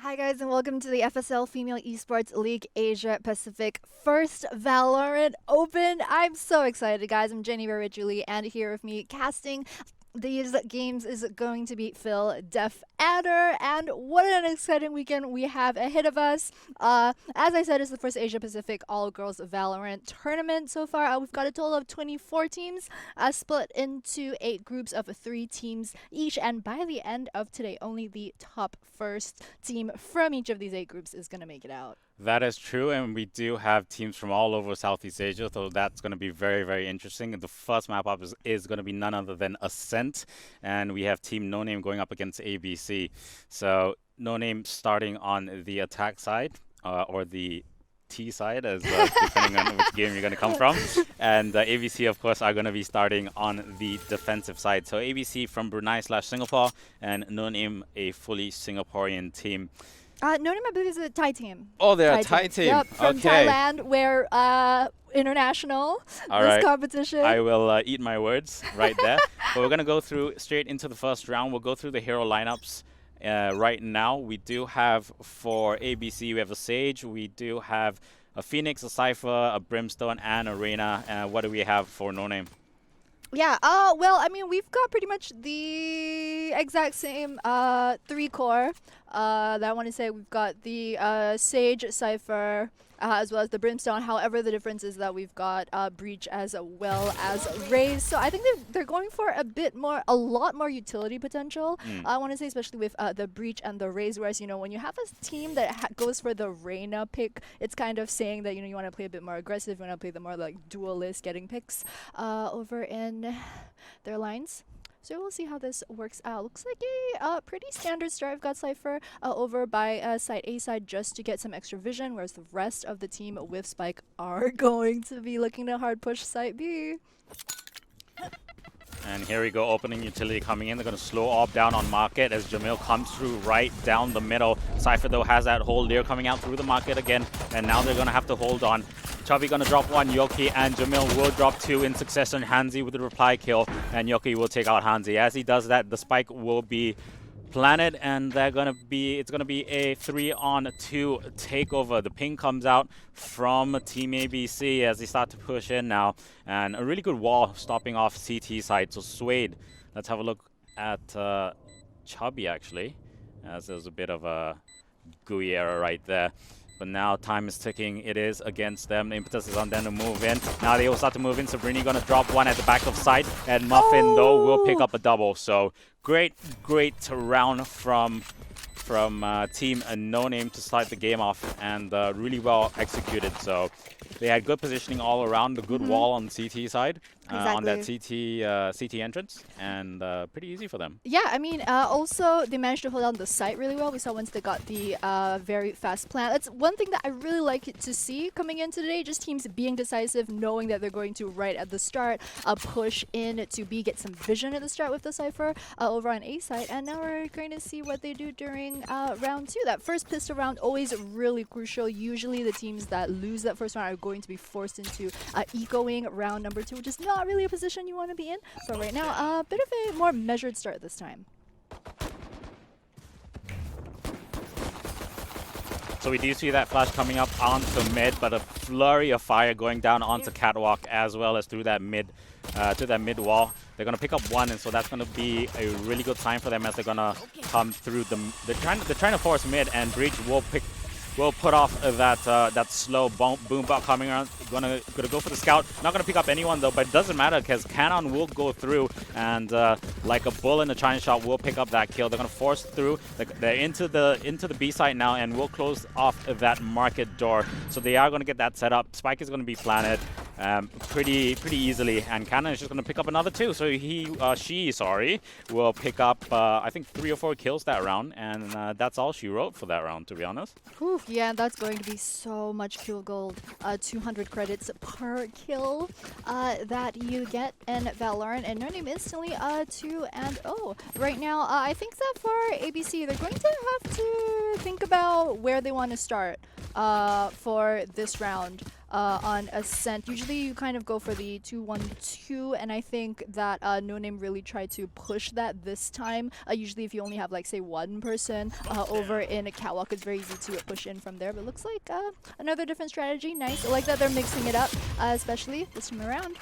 Hi guys and welcome to the FSL Female Esports League Asia Pacific first Valorant Open. I'm so excited guys. I'm Jenny Julie and here with me casting these games is going to be Phil, Def Adder, and what an exciting weekend we have ahead of us. As I said, it's the first Asia Pacific all-girls Valorant tournament so far. We've got a total of 24 teams split into 8 groups of 3 teams each, and by the end of today, only the top first team from each of these 8 groups is going to make it out. That is true, and we do have teams from all over Southeast Asia, so that's going to be very, very interesting. And the first map up is going to be none other than Ascent, and we have Team NoName going up against ABC. So NoName starting on the attack side, or the T side, as depending on which game you're going to come from. And ABC, of course, are going to be starting on the defensive side. So ABC from Brunei/Singapore, and NoName a fully Singaporean team. NoName, I believe, is a Thai team. Oh, they're a Thai team. Yep, from Thailand, where international competition. I will eat my words right there. But we're going to go straight into the first round. We'll go through the hero lineups right now. We do have, for ABC, we have a Sage. We do have a Phoenix, a Cypher, a Brimstone, and a Reyna. What do we have for NoName? Yeah, well, I mean, we've got pretty much the exact same 3 core that I want to say. We've got the Sage, Cypher, as well as the Brimstone. However, the difference is that we've got Breach as well as Raze. So I think they're going for a lot more utility potential. I want to say, especially with the Breach and the Raze. Whereas, you know, when you have a team that goes for the Reyna pick, it's kind of saying that, you know, you want to play a bit more aggressive. You want to play the more like duelist, getting picks over in their lines. So we'll see how this works out. Looks like a pretty standard start. I've got Cypher over by side A side just to get some extra vision, whereas the rest of the team with Spike are going to be looking to hard push side B. And here we go, opening utility coming in. They're going to slow AWP down on market as Jamil comes through right down the middle. Cypher, though, has that hold. Lear coming out through the market again, and now they're going to have to hold on. Chubby going to drop 1, Yoki, and Jamil will drop 2 in succession. Hansi with the reply kill, and Yoki will take out Hansi. As he does that, the spike will be planted, and it's gonna be a 3-on-2 takeover. The ping comes out from Team ABC as they start to push in now, and a really good wall stopping off CT side. So Suede, let's have a look at Chubby actually, as there's a bit of a gooey error right there. But now time is ticking. It is against them. The impetus is on them to move in. Now they will start to move in. Sabrini going to drop 1 at the back of site. And Muffin, though, will pick up a double. So great round from Team NoName to start the game off. And really well executed. So they had good positioning all around. The good wall on the CT side. On that CT entrance, and pretty easy for them. Yeah, I mean, also they managed to hold down the site really well. We saw once they got the very fast plan. That's one thing that I really like to see coming in today, just teams being decisive, knowing that they're going to, right at the start, push in to B, get some vision at the start with the Cypher over on A side. And now we're going to see what they do during round 2. That first pistol round, always really crucial. Usually the teams that lose that first round are going to be forced into ecoing round number 2, which is not really a position you want to be in. But right now, a bit of a more measured start this time. So we do see that flash coming up onto mid, but a flurry of fire going down onto catwalk as well as through that mid wall. They're going to pick up 1, and so that's going to be a really good sign for them as they're going to come through the. They're trying to force mid, and Breach will put off that slow boom bot coming around. Gonna go for the scout. Not gonna pick up anyone though, but it doesn't matter because Cannon will go through and like a bull in a China shot will pick up that kill. They're gonna force through. They're into the B site now and will close off that market door. So they are gonna get that set up. Spike is gonna be planted pretty easily, and Cannon is just gonna pick up another 2. So she will pick up I think 3 or 4 kills that round, and that's all she wrote for that round, to be honest. Whew, yeah, that's going to be so much kill gold. 200 credits per kill that you get in Valorant, and NoName instantly 2-0 right now. I think that for ABC, they're going to have to think about where they want to start for this round. on Ascent. Usually you kind of go for the 2-1-2, and I think that NoName really tried to push that this time. Usually if you only have like say one person over in a catwalk, it's very easy to push in from there, but looks like another different strategy. Nice. I like that they're mixing it up, especially this time around.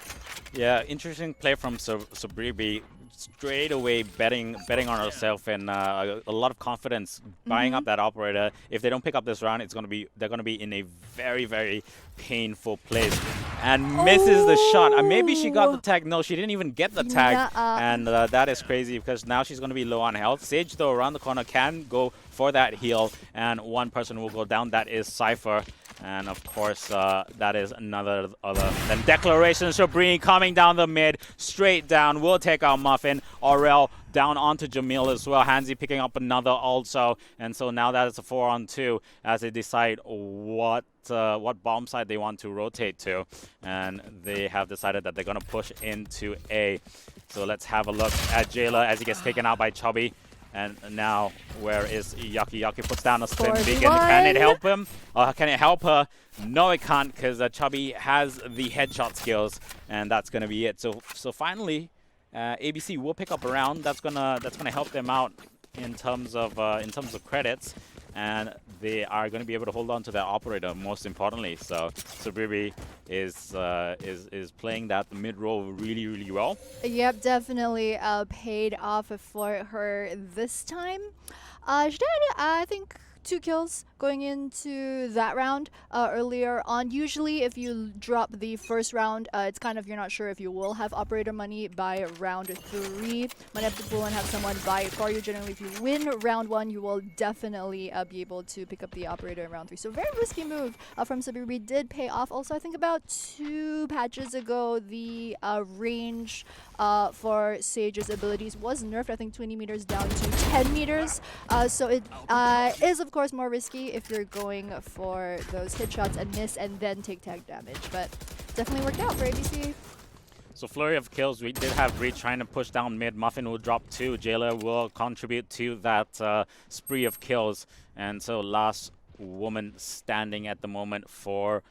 Yeah, interesting play from Sabribi. Straight away betting on herself and a lot of confidence buying up that operator. If they don't pick up this round, they're gonna be in a very painful place. And misses the shot. Maybe she got the tag. No, she didn't even get the tag. And that is crazy because now she's gonna be low on health. Sage though around the corner can go for that heal, and one person will go down. That is Cypher. And of course, that is another other. Then Declaration Shabrini coming down the mid, straight down. Will take out Muffin. Aurel down onto Jamil as well. Hansi picking up another also. And so now that is a 4-on-2 as they decide what bomb side they want to rotate to. And they have decided that they're going to push into A. So let's have a look at Jayla as he gets taken out by Chubby. And now, where is Yucky? Yucky puts down a spin beacon. Can it help him? Can it help her? No, it can't, because Chubby has the headshot skills, and that's gonna be it. So finally, ABC will pick up a round. That's gonna help them out in terms of credits, and they are going to be able to hold on to that operator most importantly. So Sabribi is playing that mid role really well. Yep, definitely paid off for her this time. She did, I think, 2 kills going into that round earlier on. Usually if you drop the first round, it's kind of, you're not sure if you will have operator money by round 3. Might have to pull and have someone buy it for you. Generally, if you win round 1, you will definitely be able to pick up the operator in round 3. So very risky move from Sabribi, did pay off. Also, I think about 2 patches ago, the range for Sage's abilities was nerfed, I think 20 meters down to 10 meters. So it is, of course, more risky if you're going for those hit shots and miss and then take tag damage. But definitely worked out for ABC. So flurry of kills. We did have Breach trying to push down mid. Muffin will drop 2. Jailer will contribute to that spree of kills. And so last woman standing at the moment for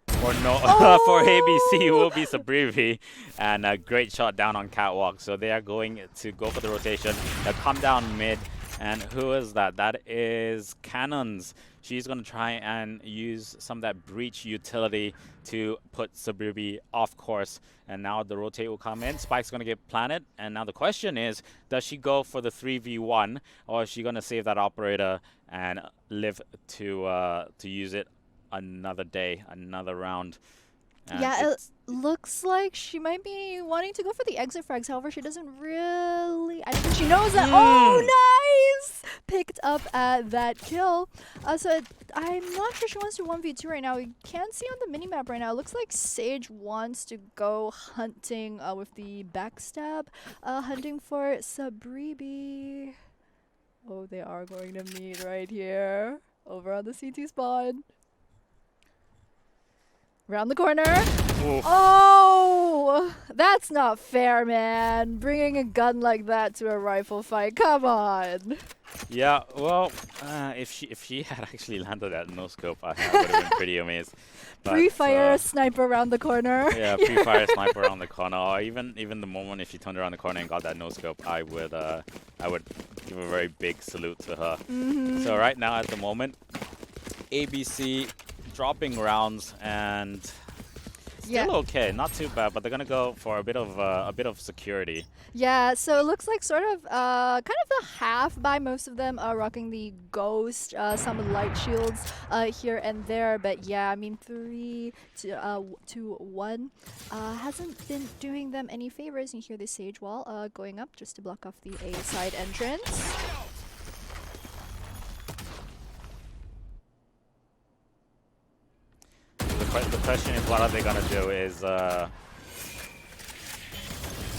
ABC will be Sabrivi, and a great shot down on catwalk. So they are going to go for the rotation. They'll come down mid, and who is that? That is Cannons. She's going to try and use some of that breach utility to put Sabrivi off course. And now the rotate will come in. Spike's going to get planted. And now the question is, does she go for the 3v1, or is she going to save that operator and live to use it another day, another round? And yeah, it looks like she might be wanting to go for the exit frags. However, she doesn't really... I think she knows that... Oh, nice! Picked up that kill. I'm not sure she wants to 1v2 right now. We can't see on the minimap right now. It looks like Sage wants to go hunting with the backstab. Hunting for Sabribi. Oh, they are going to meet right here. Over on the CT spawn. Around the corner. Oof. Oh, that's not fair, man. Bringing a gun like that to a rifle fight. Come on. Yeah, well, if she had actually landed that no scope, I would have been pretty amazed. Pre-fire sniper around the corner. Yeah, pre-fire sniper around the corner. Or even the moment if she turned around the corner and got that no scope, I would give a very big salute to her. So right now at the moment, ABC dropping rounds and still okay, not too bad, but they're gonna go for a bit of security. Yeah, so it looks like sort of kind of the half by most of them rocking the ghost, some light shields here and there, but yeah, I mean 3 to 1 hasn't been doing them any favors. You hear the Sage wall going up just to block off the A side entrance. The question is, what are they gonna do? Is the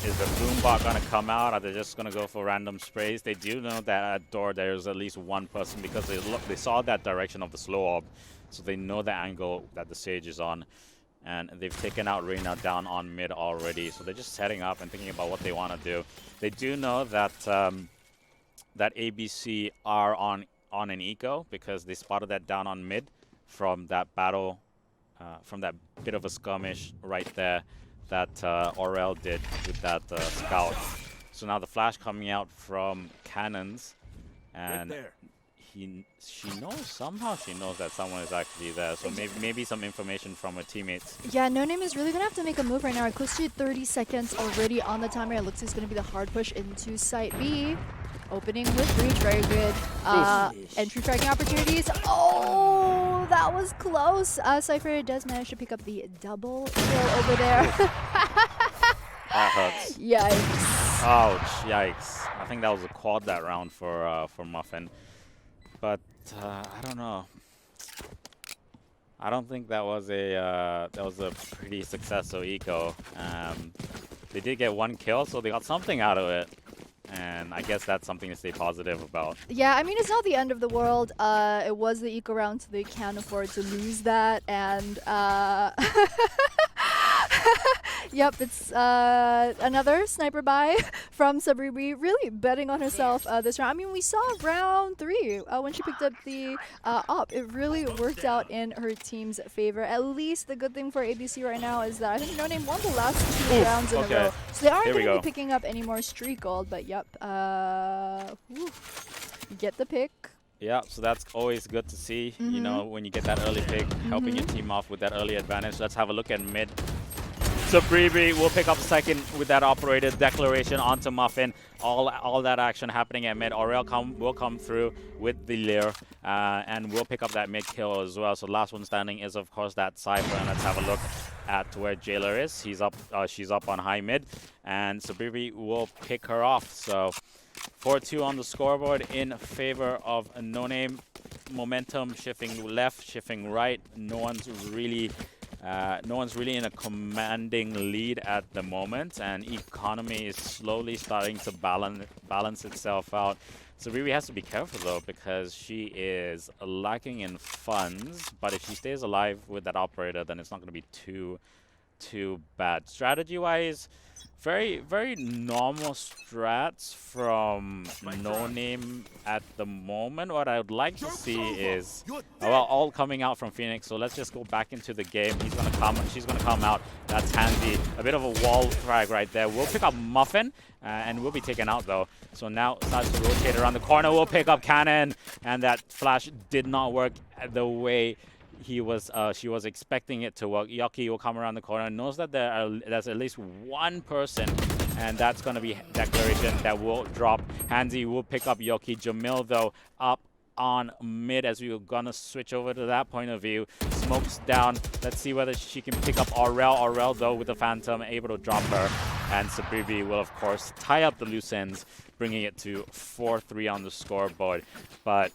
boombot gonna come out? Are they just gonna go for random sprays? They do know that at door there's at least one person because they saw that direction of the slow orb, so they know the angle that the Sage is on, and they've taken out Reyna down on mid already. So they're just setting up and thinking about what they want to do. They do know that that ABC are on an eco because they spotted that down on mid from that battle bit of a skirmish right there that Aurel did with that scout. So now the flash coming out from cannons, and she knows that someone is actually there. So maybe some information from her teammates. Yeah, NoName is really gonna have to make a move right now. Close to 30 seconds already on the timer. It looks like it's gonna be the hard push into site B. Opening with Breach, very good. Entry fragging opportunities. Oh, that was close. Cypher does manage to pick up the double kill over there. That hurts. Yikes. Ouch, yikes. I think that was a quad that round for Muffin. But I don't know. I don't think that was a pretty successful eco. They did get 1 kill, so they got something out of it. And I guess that's something to stay positive about. Yeah, I mean, it's not the end of the world. It was the eco round, so they can't afford to lose that. And yep, it's another sniper buy from Sabribi, really betting on herself this round. I mean, we saw round 3 when she picked up the op. It really worked out in her team's favor. At least the good thing for ABC right now is that I think NoName won the last 2 rounds in a row. So they aren't going to be picking up any more streak gold, but yep. Get the pick. Yeah, so that's always good to see, you know, when you get that early pick, helping your team off with that early advantage. Let's have a look at mid. So Breeby will pick up second with that operated declaration onto Muffin. All that action happening at mid. Aurel will come through with the Lear, and we'll pick up that mid kill as well. So last one standing is, of course, that Cypher. And let's have a look at where Jailer is. She's up on high mid, and Sabribi will pick her off. So 4-2 on the scoreboard in favor of NoName. Momentum shifting left, shifting right. No one's really in a commanding lead at the moment, and economy is slowly starting to balance itself out. So Riri has to be careful though, because she is lacking in funds, but if she stays alive with that operator, then it's not going to be too bad. Strategy wise, very normal strats from NoName at the moment. What I would like to see is, well, all coming out from Phoenix. So let's just go back into the game. She's gonna come out. That's handy. A bit of a wall frag right there. We'll pick up Muffin, and we'll be taken out though. So now starts to rotate around the corner. We'll pick up Cannon, and that flash did not work the way she was expecting it to work. Yoki will come around the corner and knows that there's at least one person, and that's going to be Declaration that will drop. Hansi will pick up Yoki. Jamil, though, up on mid as we were going to switch over to that point of view. Smokes down. Let's see whether she can pick up Aurel. Aurel, though, with the Phantom, able to drop her. And Sabribi will, of course, tie up the loose ends, bringing it to 4-3 on the scoreboard. But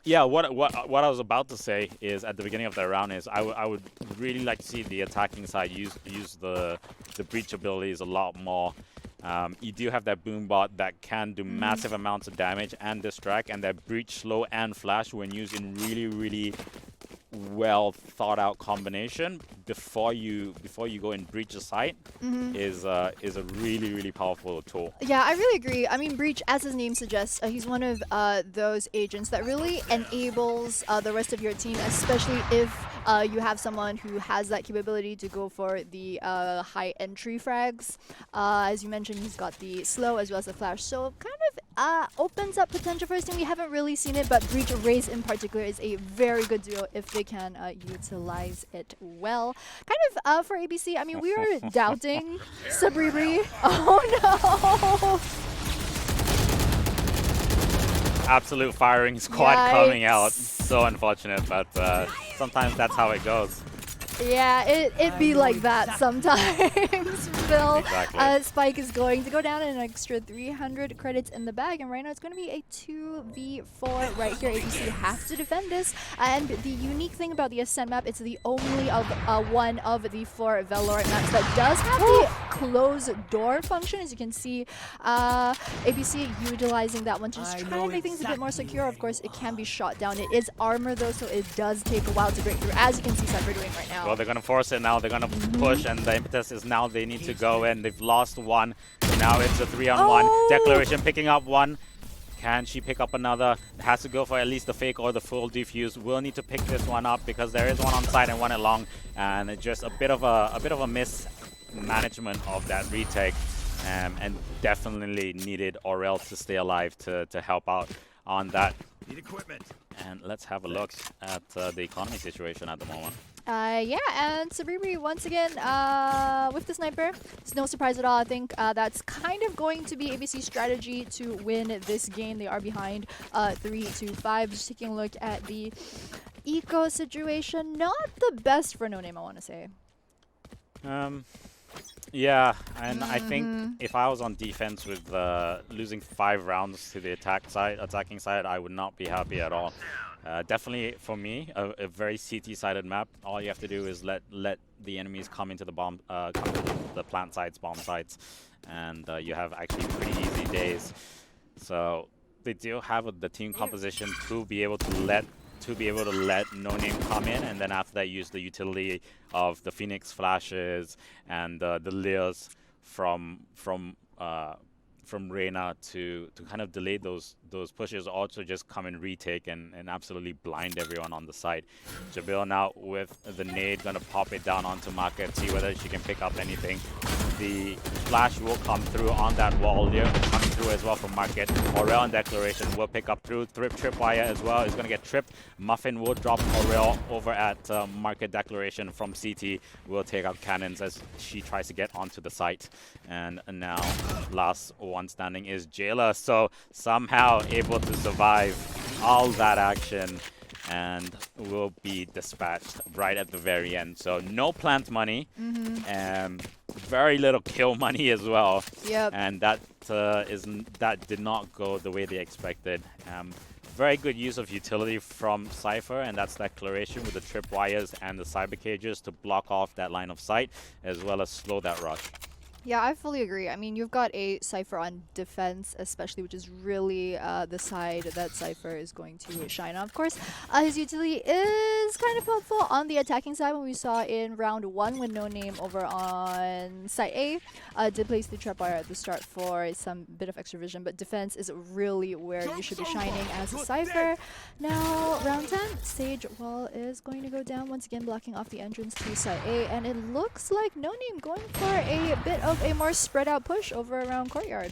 yeah, what I was about to say is at the beginning of that round is I would really like to see the attacking side use the breach abilities a lot more. You do have that boom bot that can do massive amounts of damage and distract, and that breach slow and flash when used in really well thought out combination before you go and breach a site is a really powerful tool. Yeah, I really agree. I mean, Breach, as his name suggests, he's one of those agents that really enables the rest of your team, especially if you have someone who has that capability to go for the high entry frags. As you mentioned, he's got the slow as well as the flash, so kind of opens up potential for his team. We haven't really seen it, but Breach Raze in particular is a very good duo if they can utilize it well. Kind of for ABC, I mean, we are doubting Sabribi. Oh no! Absolute firing squad coming out. So unfortunate, but sometimes that's how it goes. Yeah, it be like that sometimes, Phil. Exactly. Spike is going to go down an extra 300 credits in the bag, and right now it's going to be a 2v4 right here. ABC have to defend this, and the unique thing about the Ascent map, it's the only one of the 4 Valorant maps that does have the close door function. As you can see, ABC utilizing that one to just try and make things a bit more secure. Of course, it can be shot down. It is armor though, so it does take a while to break through, as you can see Cypher doing right now. Well, they're going to force it now. They're going to push, and the impetus is now they need to go in. They've lost one. So now it's a 3-on-1. Declaration picking up one. Can she pick up another? Has to go for at least the fake or the full defuse. Will need to pick this one up because there is one on side and one along, and it's just a bit of a mismanagement of that retake, and definitely needed Aurel to stay alive to help out on that. Need equipment. And let's have a look at the economy situation at the moment. Yeah, and Sabiri once again with the sniper. It's no surprise at all. I think that's kind of going to be ABC's strategy to win this game. They are behind 3-5. Just taking a look at the eco situation. Not the best for NoName, I want to say. Yeah, and I think if I was on defense with losing 5 rounds to the attacking side, I would not be happy at all. Definitely for me, a very CT-sided map. All you have to do is let the enemies come into the bomb, come to the plant sites, bomb sites, and you have actually pretty easy days. So they do have the team composition to be able to let NoName come in, and then after that use the utility of the Phoenix flashes and the Leers from Reyna to kind of delay those pushes, also just come and retake and absolutely blind everyone on the side. Jabil now with the nade gonna pop it down onto Market, see whether she can pick up anything. The flash will come through on that wall here, coming through as well from Market. Aurel and Declaration will pick up through. Tripwire as well is going to get tripped. Muffin will drop Aurel over at Market. Declaration from CT will take out cannons as she tries to get onto the site. And now last one standing is Jailer. So somehow able to survive all that action and will be dispatched right at the very end. So no plant money, very little kill money as well. Yep. And that did not go the way they expected. Very good use of utility from Cypher, and that's Declaration with the tripwires and the cyber cages to block off that line of sight as well as slow that rush. Yeah, I fully agree. I mean, you've got a Cypher on defense, especially, which is really the side that Cypher is going to shine on. Of course, his utility is kind of helpful on the attacking side when we saw in round 1 when NoName over on site A did place the trapwire at the start for some bit of extra vision, but defense is really where you should be shining as a Cypher. Now, round 10, Sage Wall is going to go down once again, blocking off the entrance to site A, and it looks like NoName going for a bit of a more spread out push over around courtyard.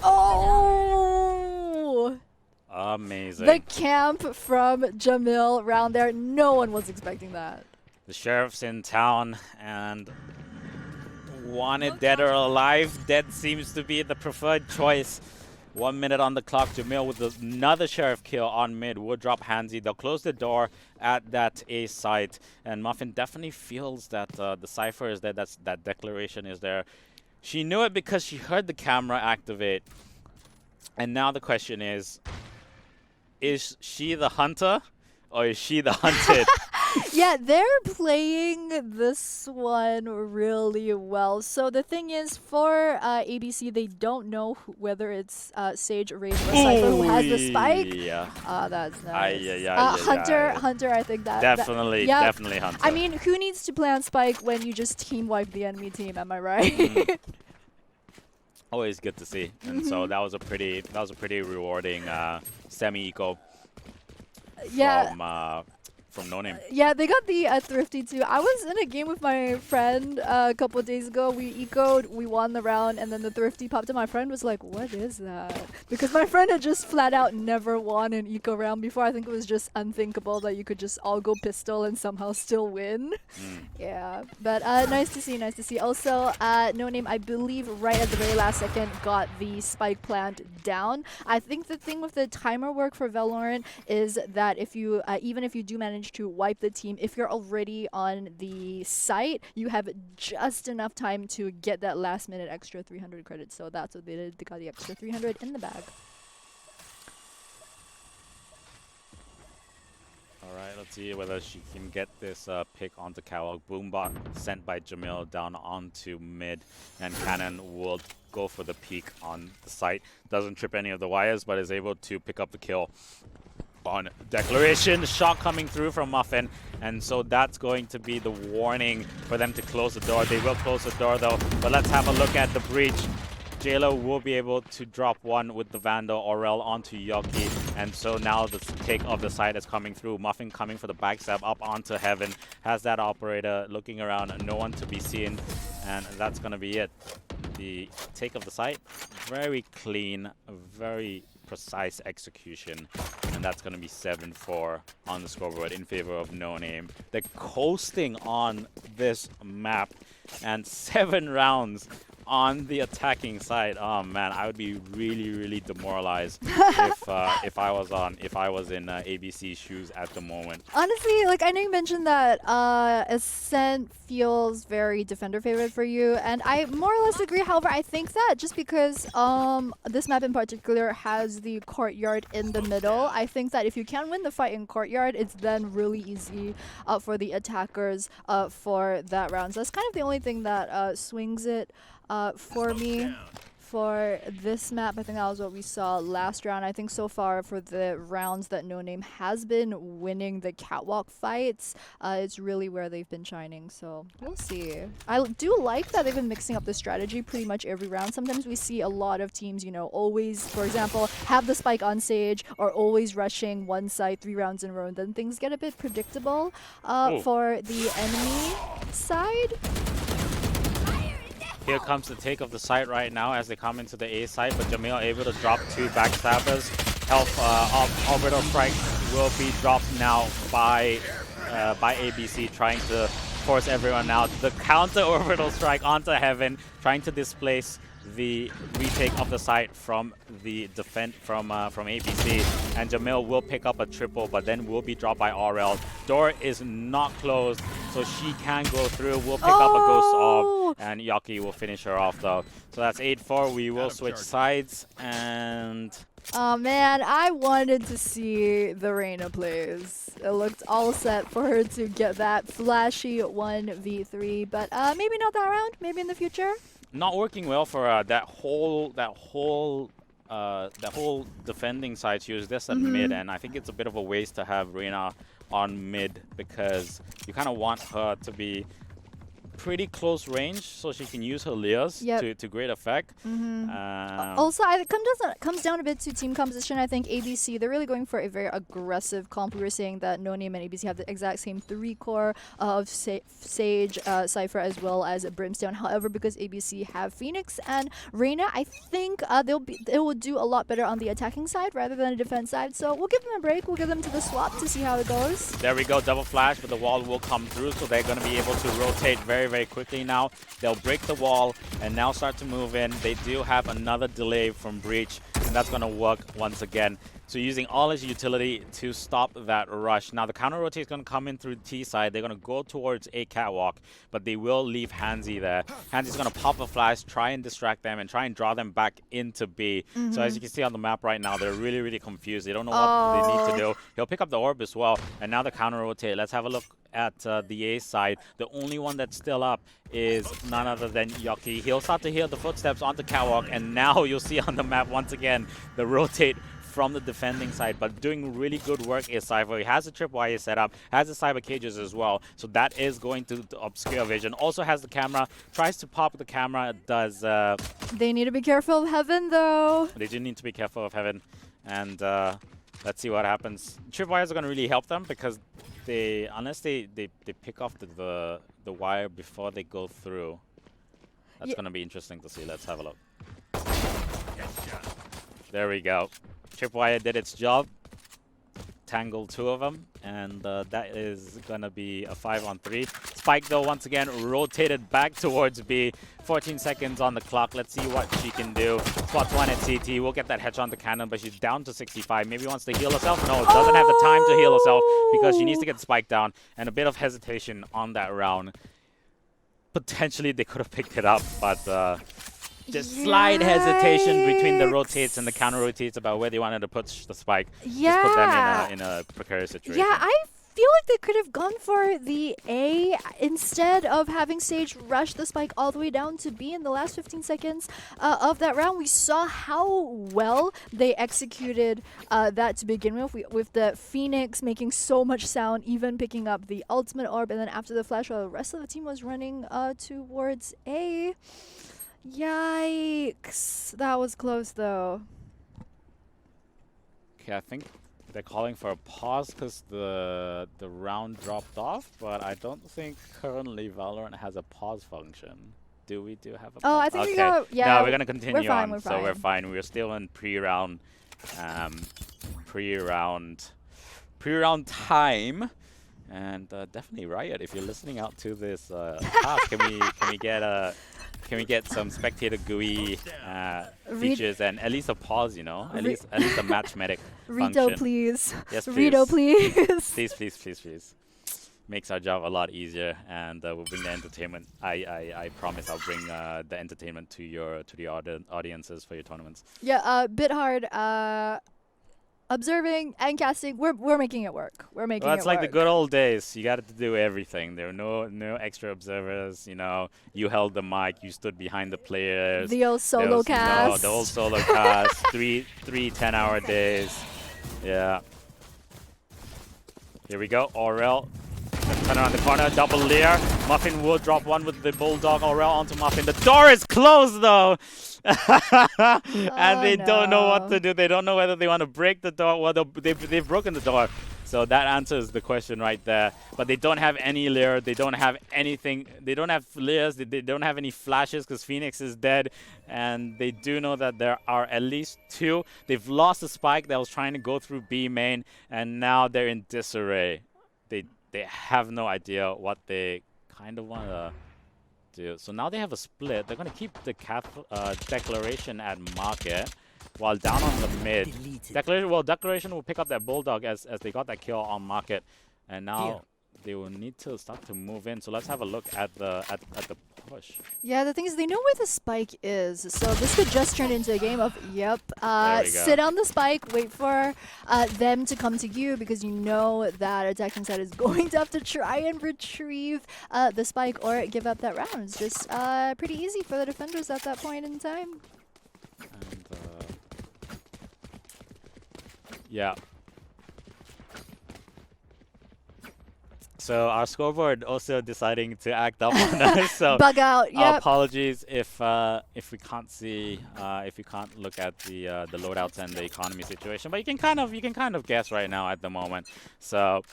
Oh! Amazing. The camp from Jamil round there. No one was expecting that. The sheriff's in town and wanted dead or alive. Dead seems to be the preferred choice. 1 minute on the clock. Jamil with another sheriff kill on mid will drop Handsy. They'll close the door at that A site, and Muffin definitely feels that the Cypher is there. That Declaration is there. She knew it because she heard the camera activate, and now the question is she the hunter or is she the hunted? Yeah, they're playing this one really well. So the thing is, for ABC, they don't know whether it's Sage, Raven, or Cypher who has the spike. Yeah. That's nice. Hunter, Hunter, I think that. Definitely, yeah. definitely Hunter. I mean, who needs to plan spike when you just team wipe the enemy team? Am I right? Always good to see. And so that was a pretty rewarding semi-eco from NoName. Yeah, they got the Thrifty too. I was in a game with my friend a couple of days ago. We ecoed, we won the round, and then the Thrifty popped up. My friend was like, what is that? Because my friend had just flat out never won an eco round before. I think it was just unthinkable that you could just all go pistol and somehow still win. Yeah, but nice to see, nice to see. Also, NoName, I believe right at the very last second, got the spike plant down. I think the thing with the timer work for Valorant is that if you, even if you do manage to wipe the team, if you're already on the site, you have just enough time to get that last minute extra 300 credits. So that's what they did. They got the extra 300 in the bag. Alright, let's see whether she can get this pick onto Cowell. Boombot sent by Jamil down onto mid, and Cannon will go for the peek on the site. Doesn't trip any of the wires, but is able to pick up the kill on Declaration. Shot coming through from Muffin, and so that's going to be the warning for them to close the door. They will close the door though, but let's have a look at the breach. Jailer will be able to drop one with the Vandal Aurel onto Yoki, and so now the take of the site is coming through. Muffin coming for the backstab up onto Heaven, has that operator looking around, no one to be seen, and that's gonna be it. The take of the site, very clean, very precise execution, and that's gonna be 7-4 on the scoreboard in favor of NoName. They're coasting on this map, and 7 rounds on the attacking side. Oh man, I would be really demoralized if I was in ABC shoes at the moment. Honestly, like I know you mentioned that Ascent feels very defender favored for you, and I more or less agree. However, I think that just because this map in particular has the courtyard in the middle, I think that if you can win the fight in courtyard, it's then really easy for the attackers for that round. So that's kind of the only thing that swings it for me. For this map, I think that was what we saw last round. I think so far for the rounds that NoName has been winning the catwalk fights, it's really where they've been shining. So we'll see. I do like that they've been mixing up the strategy pretty much every round. Sometimes we see a lot of teams, you know, always, for example, have the spike on Sage or always rushing one side 3 rounds in a row. And then things get a bit predictable for the enemy side. Here comes the take of the site right now as they come into the A site, but Jamil able to drop 2 backstabbers. Health orbital strike will be dropped now by ABC, trying to force everyone out. The counter orbital strike onto Heaven, trying to displace the retake of the site from the defense from ABC, and Jamil will pick up a triple, but then will be dropped by Aurel. Door is not closed, so she can go through. Will pick up a ghost orb, and Yoki will finish her off though. So that's 8-4. We will switch sides, and oh man, I wanted to see the Reyna plays. It looked all set for her to get that flashy 1v3, but maybe not that round. Maybe in the future. Not working well for that whole defending side. She was just at mid, and I think it's a bit of a waste to have Reyna on mid because you kind of want her to be pretty close range so she can use her Leas to great effect. Also, it comes down a bit to team composition. I think ABC, they're really going for a very aggressive comp. We were saying that NoName and ABC have the exact same 3 core of Sage, Cypher, as well as Brimstone. However, because ABC have Phoenix and Reyna, I think they will do a lot better on the attacking side rather than the defense side. So we'll give them a break. We'll give them to the swap to see how it goes. There we go, double flash, but the wall will come through, so they're going to be able to rotate very quickly now. They'll break the wall and now start to move in. They do have another delay from Breach, and that's going to work once again. So using all his utility to stop that rush. Now the counter rotate is going to come in through T side. They're going to go towards a catwalk, but they will leave Hansi there. Hansi's going to pop a flash, try and distract them, and try and draw them back into B. So as you can see on the map right now, they're really confused. They don't know what they need to do. He'll pick up the orb as well, and now the counter rotate. Let's have a look at the A side. The only one that's still up is none other than Yoki. He'll start to hear the footsteps on the catwalk, and now you'll see on the map once again the rotate from the defending side, but doing really good work is Cypher. He has a tripwire set up, has the cyber cages as well, so that is going to obscure vision. Also has the camera, tries to pop the camera, does... They need to be careful of Heaven though. They do need to be careful of Heaven, and let's see what happens. Tripwires are going to really help them because unless they pick off the wire before they go through, that's going to be interesting to see. Let's have a look. There we go. Tripwire did its job, tangled 2 of them, and that is going to be a 5-on-3. Spike, though, once again, rotated back towards B. 14 seconds on the clock. Let's see what she can do. Spots 1 at CT. We'll get that hedge on the cannon, but she's down to 65. Maybe wants to heal herself. No, doesn't have the time to heal herself because she needs to get the spike down, and a bit of hesitation on that round. Potentially, they could have picked it up, but... just slight hesitation between the rotates and the counter rotates about where they wanted to put the spike. Yeah. Just put them in a precarious situation. Yeah, I feel like they could have gone for the A instead of having Sage rush the spike all the way down to B in the last 15 seconds of that round. We saw how well they executed that to begin with the Phoenix making so much sound, even picking up the ultimate orb, and then after the flash, while the rest of the team was running towards A. Yikes. That was close though. Okay, I think they're calling for a pause because the round dropped off, but I don't think currently Valorant has a pause function. Do we have a pause? Oh, I think okay. we got, yeah. No, we're gonna continue fine, on. we're So we're fine. fine. We're still in pre-round time, and definitely Riot. If you're listening out to this cast, can we get some spectator GUI features and at least a pause, you know, at least a match medic Rito, function. please. Yes, please. Rito, please. Please. Makes our job a lot easier, and we'll bring the entertainment. I promise I'll bring the entertainment to the audiences for your tournaments. Yeah, bit hard. Observing and casting, we're making it work. We're making Well, it it's like work. the good old days. You got to do everything. There were no extra observers. You know, you held the mic, you stood behind the players. The old solo cast. The old solo cast. three 10-hour days. Yeah. Here we go. Aurel. Turn around the corner, double Lear. Muffin will drop one with the Bulldog. Aurel onto Muffin. The door is closed though! And they don't know what to do. They don't know whether they want to break the door. Well, they've broken the door. So that answers the question right there. But they don't have any Lear. They don't have anything. They don't have Lears. They don't have any flashes because Phoenix is dead. And they do know that there are at least two. They've lost the Spike that was trying to go through B main. And now they're in disarray. They have no idea what they kind of want to do. So now they have a split. They're going to keep the Declaration at market while down on the mid. Declaration will pick up that Bulldog as they got that kill on market. And now they will need to start to move in. So let's have a look at the push. Yeah, the thing is, they know where the spike is, so this could just turn into a game of, sit on the spike, wait for them to come to you, because you know that attacking side is going to have to try and retrieve the spike or give up that round. It's just pretty easy for the defenders at that point in time. And, yeah. So our scoreboard also deciding to act up on us. So bug out. Yep. Apologies if we can't see if we can't look at the loadouts and the economy situation, but you can kind of guess right now at the moment. So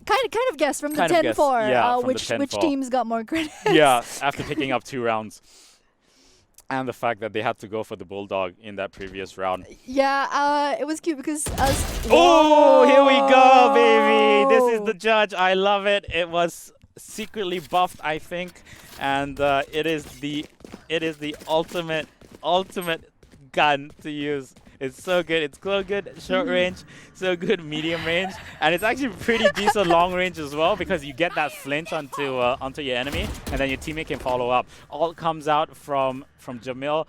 kind of guess from the 10-4 which teams got more credit. Yeah, after picking up 2 rounds. And the fact that they had to go for the Bulldog in that previous round. Yeah, it was cute because oh, here we go, baby! This is the judge. I love it. It was secretly buffed, I think, and it is the ultimate gun to use. It's so good. It's so good short range, so good medium range, and it's actually pretty decent long range as well because you get that flinch onto your enemy, and then your teammate can follow up. All comes out from Jamil.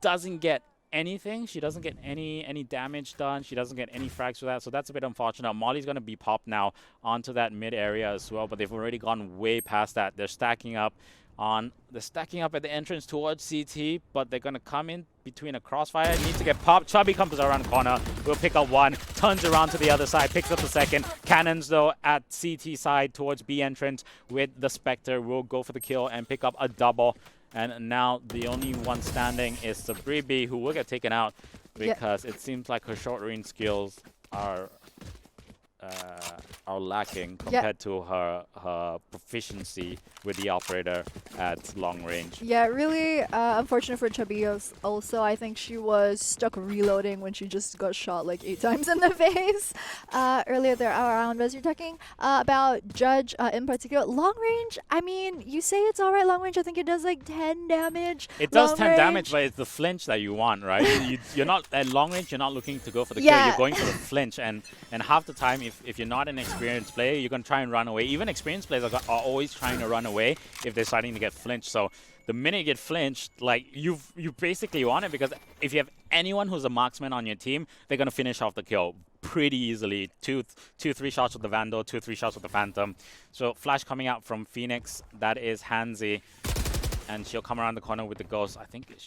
Doesn't get anything. She doesn't get any damage done. She doesn't get any frags for that, so that's a bit unfortunate. Molly's gonna be popped now onto that mid area as well, but they've already gone way past that. They're stacking up at the entrance towards CT, but they're gonna come in between a crossfire. Needs to get popped. Chubby comes around the corner. Will pick up one. Turns around to the other side. Picks up the second. Cannons though at CT side towards B entrance with the Spectre. Will go for the kill and pick up a double. And now the only one standing is Sabribi, who will get taken out because it seems like her short range skills are lacking compared to her proficiency with the operator at long range. Yeah, really unfortunate for Chubby also. I think she was stuck reloading when she just got shot like 8 times in the face earlier there around. As you're talking about Judge in particular, long range, I mean, you say it's alright long range. I think it does like 10 damage. It does 10 damage, but it's the flinch that you want, right? You're not at long range, you're not looking to go for the kill, you're going for the flinch, and half the time if you're not an experienced player, you're going to try and run away. Even experienced players are always trying to run away if they're starting to get flinched. So the minute you get flinched, like you basically want it, because if you have anyone who's a marksman on your team, they're going to finish off the kill pretty easily. 3 shots with the Vandal, 3 shots with the Phantom. So flash coming out from Phoenix, that is Hansi. And she'll come around the corner with the Ghost. I think it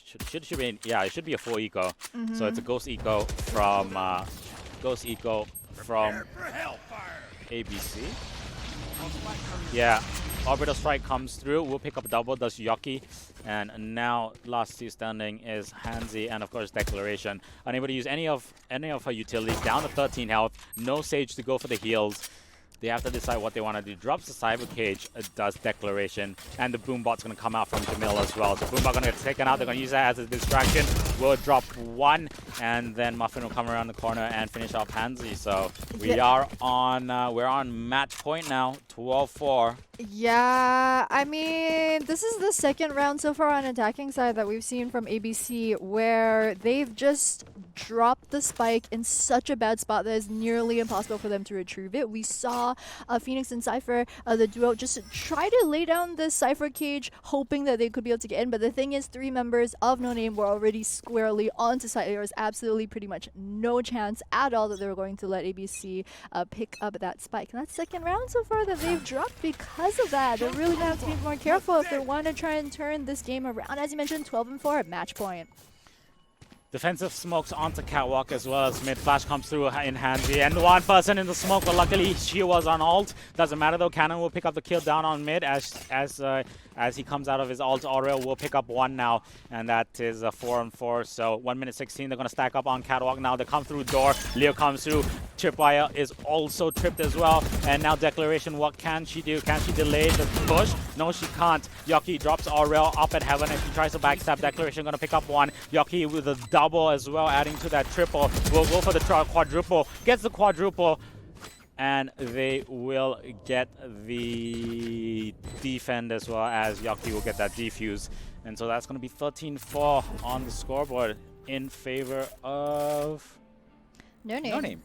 should be, yeah, it should be a 4 eco. So it's a Ghost eco from ABC. Yeah. Orbital Strike comes through. We'll pick up a double. Does Yoki. And now last two standing is Hansi and of course Declaration. Unable to use any of her utilities. Down to 13 health. No Sage to go for the heals. They have to decide what they want to do. Drops the Cyber Cage, does Declaration, and the Boombot's going to come out from Jamil as well. So Boombot going to get taken out. They're going to use that as a distraction. We'll drop one, and then Muffin will come around the corner and finish off Hansi. So we are on, we're on match point now, 12-4. Yeah, I mean, this is the second round so far on attacking side that we've seen from ABC where they've just dropped the spike in such a bad spot that it's nearly impossible for them to retrieve it. We saw Phoenix and Cypher, the duo, just try to lay down the Cypher cage, hoping that they could be able to get in. But the thing is, 3 members of NoName were already squarely onto site. There was absolutely pretty much no chance at all that they were going to let ABC pick up that spike. And that's second round so far that they've dropped because of that. They're really going to have to be more careful if they want to try and turn this game around. As you mentioned, 12-4 at match point. Defensive smokes onto Catwalk as well as mid flash comes through in Hansi. And one person in the smoke, but luckily she was on ult. Doesn't matter though, Cannon will pick up the kill down on mid as he comes out of his ult. Aurel will pick up one now, and that is a 4-on-4. So 1 minute 16, they're going to stack up on Catwalk now. They come through door. Leo comes through. Tripwire is also tripped as well. And now Declaration, what can she do? Can she delay the push? No, she can't. Yoki drops Aurel up at heaven and she tries to backstab. Declaration going to pick up one. Yoki with a double as well, adding to that triple. Will go for the quadruple. Gets the quadruple. And they will get the defend as well as Yoki will get that defuse. And so that's going to be 13-4 on the scoreboard in favor of NoName.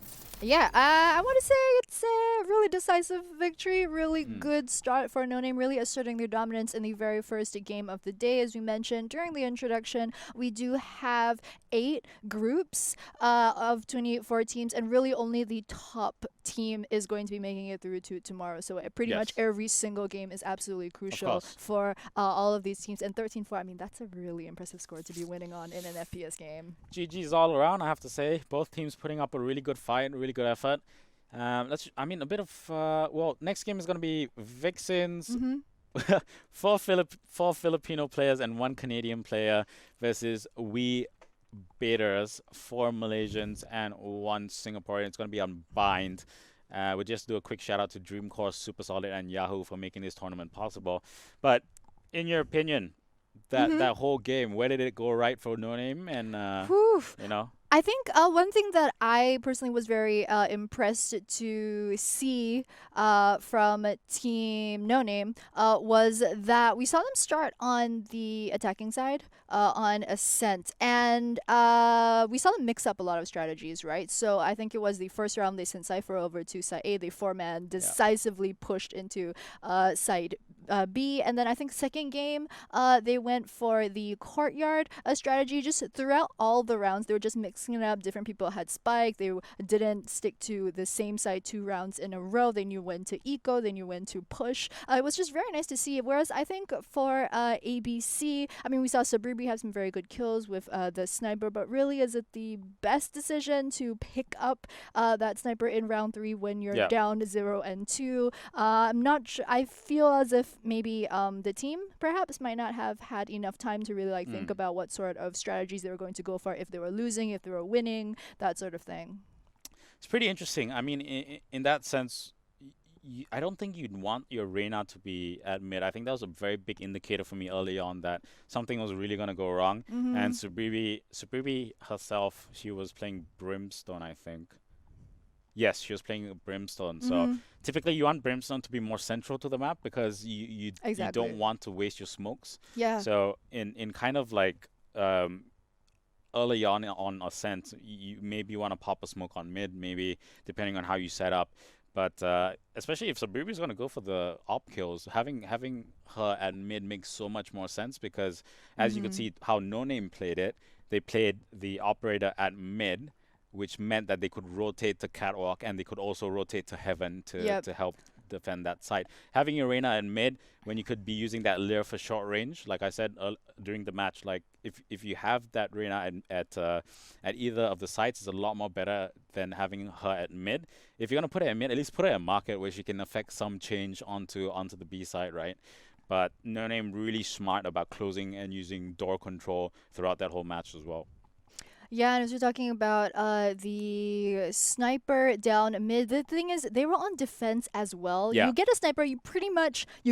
Yeah, I want to say it's a really decisive victory, really good start for NoName, really asserting their dominance in the very first game of the day. As we mentioned during the introduction, we do have 8 groups of 24 teams, and really only the top team is going to be making it through to tomorrow. So pretty much every single game is absolutely crucial for all of these teams. And 13-4, I mean, that's a really impressive score to be winning on in an FPS game. GG's all around, I have to say. Both teams putting up a really good fight, really good effort. I mean, a bit of well, next game is going to be Vixens, 4 Filipino players and 1 Canadian player versus We Baiters, 4 Malaysians and 1 Singaporean. It's going to be on Bind. We'll just do a quick shout out to Dreamcore, Super Solid, and Yahoo for making this tournament possible. But in your opinion, that whole game, where did it go right for NoName? And you know, I think one thing that I personally was very impressed to see from Team NoName was that we saw them start on the attacking side on Ascent, and we saw them mix up a lot of strategies, right? So I think it was the first round they sent Cypher over to side A, they 4-man decisively pushed into side B, and then I think second game they went for the courtyard strategy. Just throughout all the rounds they were just mixing it up. Different people had spike. They didn't stick to the same side 2 rounds in a row. They knew when to eco, they knew when to push. It was just very nice to see. Whereas I think for ABC, I mean, we saw Sabrubi have some very good kills with the sniper, but really is it the best decision to pick up that sniper in round 3 when you're down 0-2? I'm not sure. I feel as if maybe the team perhaps might not have had enough time to really think about what sort of strategies they were going to go for, if they were losing, if they were winning, that sort of thing. It's pretty interesting. I mean, in that sense, I don't think you'd want your Reyna to be at mid. I think that was a very big indicator for me early on that something was really going to go wrong. And Subribi herself, she was playing Brimstone, I think. Yes, she was playing Brimstone. So typically you want Brimstone to be more central to the map because you don't want to waste your smokes. Yeah. So in kind of like early on Ascent, you maybe want to pop a smoke on mid, maybe depending on how you set up. But especially if Sabrubi is going to go for the op kills, having her at mid makes so much more sense because as you can see how NoName played it, they played the operator at mid, which meant that they could rotate to Catwalk and they could also rotate to Heaven to help defend that side. Having Arena in mid when you could be using that Lear for short range, like I said during the match, like if you have that Arena at either of the sides, it's a lot more better than having her at mid. If you're gonna put it at mid, at least put it at market where she can affect some change onto the B side, right? But NoName really smart about closing and using door control throughout that whole match as well. Yeah, and as we're talking about the sniper down mid, the thing is they were on defense as well. Yeah. You get a sniper, you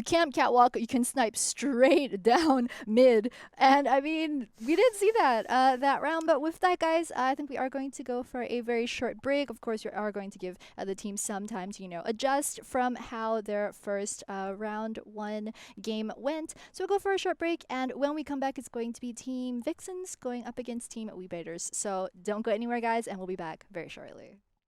can't catwalk, you can snipe straight down mid. And I mean, we didn't see that that round, but with that, guys, I think we are going to go for a very short break. Of course, we are going to give the team some time to adjust from how their first round one game went. So we'll go for a short break, and when we come back, it's going to be Team Vixens going up against Team Weebaiters. So don't go anywhere, guys, and we'll be back very shortly.